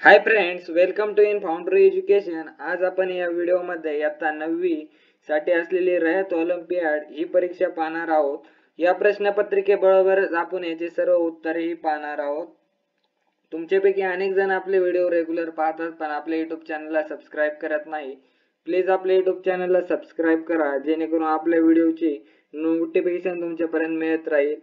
High friends, welcome to In Foundry Education. आज आपण या व्हिडिओमध्ये इयत्ता 9वी साठी असलेली रयत ऑलिम्पियाड ही परीक्षा पाहणार आहोत। या प्रश्नपत्रिकेबरोबरच आपण याचे सर्व उत्तरेही पाहणार आहोत। तुमच्यापैकी अनेक जण आपले व्हिडिओ रेग्युलर पाहतात पण आपल्या YouTube चॅनलला सबस्क्राइब करत नाही। प्लीज आपल्या YouTube चॅनलला सबस्क्राइब करा जेणेकरून आपल्या व्हिडिओची नोटिफिकेशन तुमच्यापर्यंत मिळत राहील।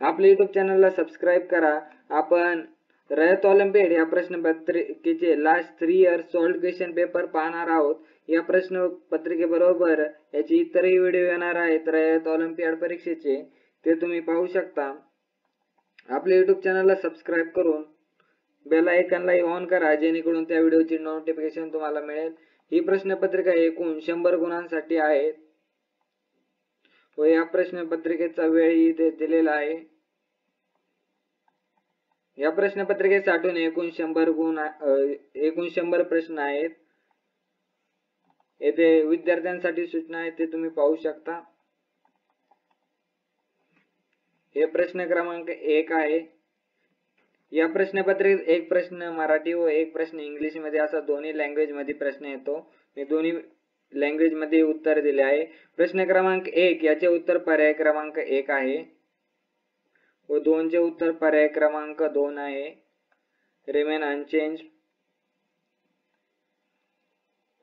आपल्या YouTube चॅनलला सबस्क्राइब करा। आपण रयत ऑलिम्पियाड या प्रश्नपत्रिकेचे last 3 years solved question paper पाहणार आहोत। या प्रश्नपत्रिकेबरोबर याचे इतरही व्हिडिओ येणार आहेत रयत ऑलिम्पियाड परीक्षेचे, ते तुम्ही पाहू शकता। आपल्या YouTube चॅनलला सबस्क्राइब करून बेल आयकॉनला ऑन करा जेणेकरून त्या व्हिडिओची नोटिफिकेशन तुम्हाला मिळेल। ही प्रश्नपत्रिका एकूण 100 गुणांसाठी आहे व या प्रश्नपत्रिकेचा वेळ इथे दिलेला आहे। या प्रश्नपत्रिकेसाठी एकूण 100 प्रश्न आहेत। येथे विद्यार्थ्यांसाठी सूचना आहेत ते तुम्ही पाहू शकता। हे प्रश्न क्रमांक 1 आहे। या प्रश्नपत्रिकेत एक प्रश्न मराठी व एक प्रश्न इंग्लिश मध्ये असा दोन्ही लँग्वेज मध्ये प्रश्न येतो। मी दोन्ही लँग्वेज मध्ये उत्तर दिले आहे। प्रश्न क्रमांक 1 याचे उत्तर पर्याय क्रमांक 1 आहे व 2 चे उत्तर पर्याय क्रमांक 2 आहे। Remain unchange.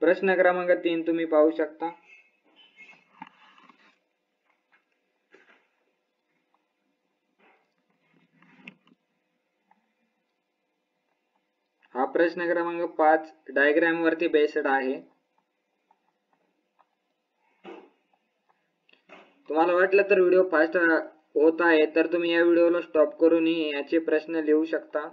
प्रश्न क्रमांक 3 तुम्ही पाहू शकता। हा प्रश्न क्रमांक 5 डायग्राम वरती बेस्ड आहे। तुम्हाला वाटलं तर व्हिडिओ फास्ट होत आहे तर तुम्ही या व्हिडिओला स्टॉप करून याचे प्रश्न लिहू शकता।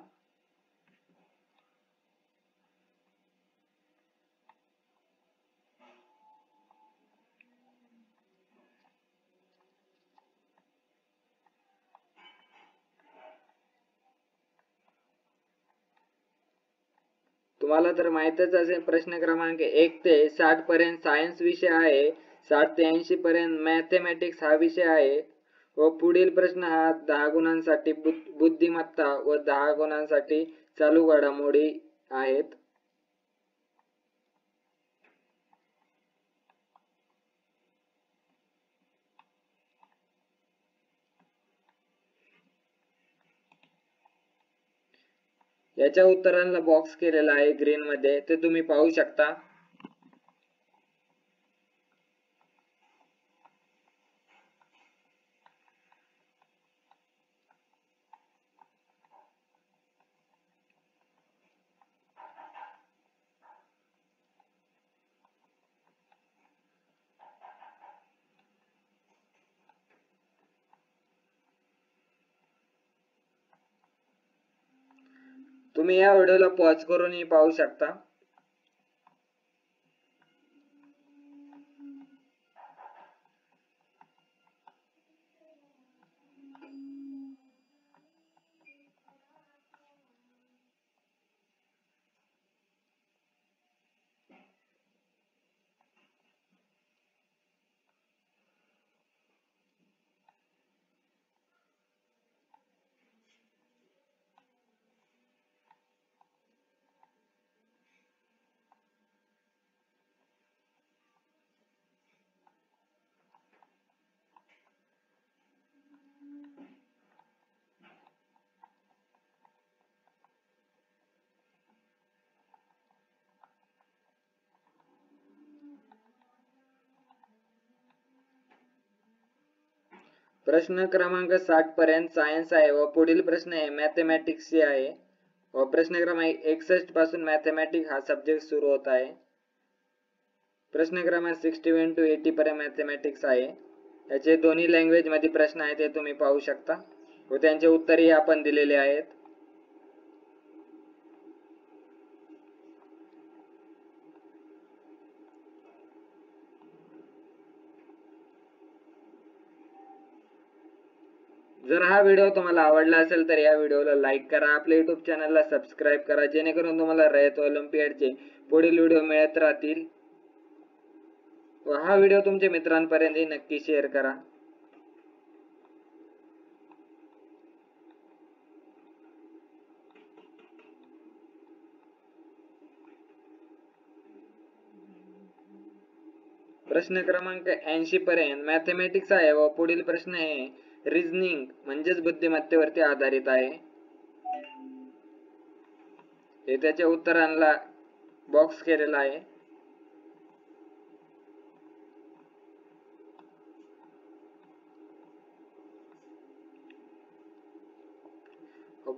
तुम्हाला तर माहितच असेल प्रश्न क्रमांक 1 ते 60 पर्यंत सायन्स विषय आहे, 60 ते 80 पर्यंत मॅथेमॅटिक्स हा विषय आहे व पुढील प्रश्न हा 10 गुणांसाठी बुद्धिमत्ता व 10 गुणांसाठी चालू घडामोडी आहेत। याच्या उत्तरांना बॉक्स केलेला आहे ग्रीन मध्ये, ते तुम्ही पाहू शकता। तुम्ही या व्हिडिओला पॉज करूनही पाहू शकता। प्रश्न क्रमांक 60 पर्यंत सायन्स आहे व पुढील प्रश्न आहे मॅथेमॅटिक्स चे आहे व प्रश्न क्रमांक 61 पासून मॅथेमॅटिक्स हा सब्जेक्ट सुरू होत आहे। प्रश्न क्रमांक 61 to 80 पर्यंत मॅथेमॅटिक्स आहे। याचे दोन्ही लँग्वेज मध्ये प्रश्न आहेत ते तुम्ही पाहू शकता व त्यांचे उत्तरही आपण दिलेले आहेत। जर हा व्हिडिओ तुम्हाला आवडला असेल तर या व्हिडिओला लाईक करा, आपल्या YouTube चॅनलला सबस्क्राइब करा जेणेकरून तुम्हाला रयत ऑलिम्पियाडचे पुढील व्हिडिओ मिळत राहतील व हा व्हिडिओ तुमच्या मित्रांपर्यंत नक्की शेअर करा। प्रश्न क्रमांक 80 पर्यंत मॅथमॅटिक्स आहे व पुढील प्रश्न हे रिझनिंग म्हणजेच बुद्धिमत्तेवरती आधारित आहे. हे त्याच्या उत्तरांना बॉक्स केलेला आहे.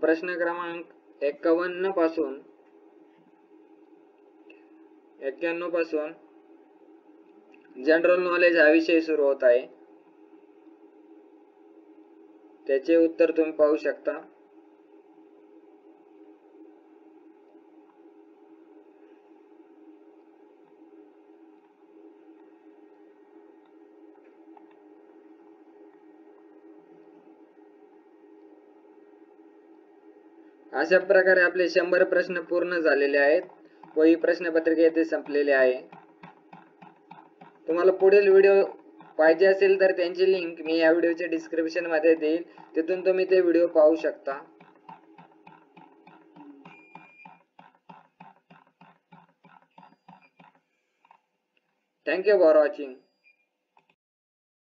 प्रश्न क्रमांक 51 पासून 91 पासून जनरल नॉलेज हा विषय सुरू होत आहे. त्याचे उत्तर तुम्ही पाहू शकता. अशा प्रकारे आपले 100 प्रश्न पूर्ण झालेले आहेत व ही प्रश्नपत्रिका येथे संपलेली आहे. तुम्हाला पुढील व्हिडिओ पाहिजे असेल तर त्यांची लिंक मी या व्हिडिओच्या डिस्क्रिप्शन मध्ये देईल, तिथून तुम्ही ते व्हिडिओ पाहू शकता. Thank you for watching.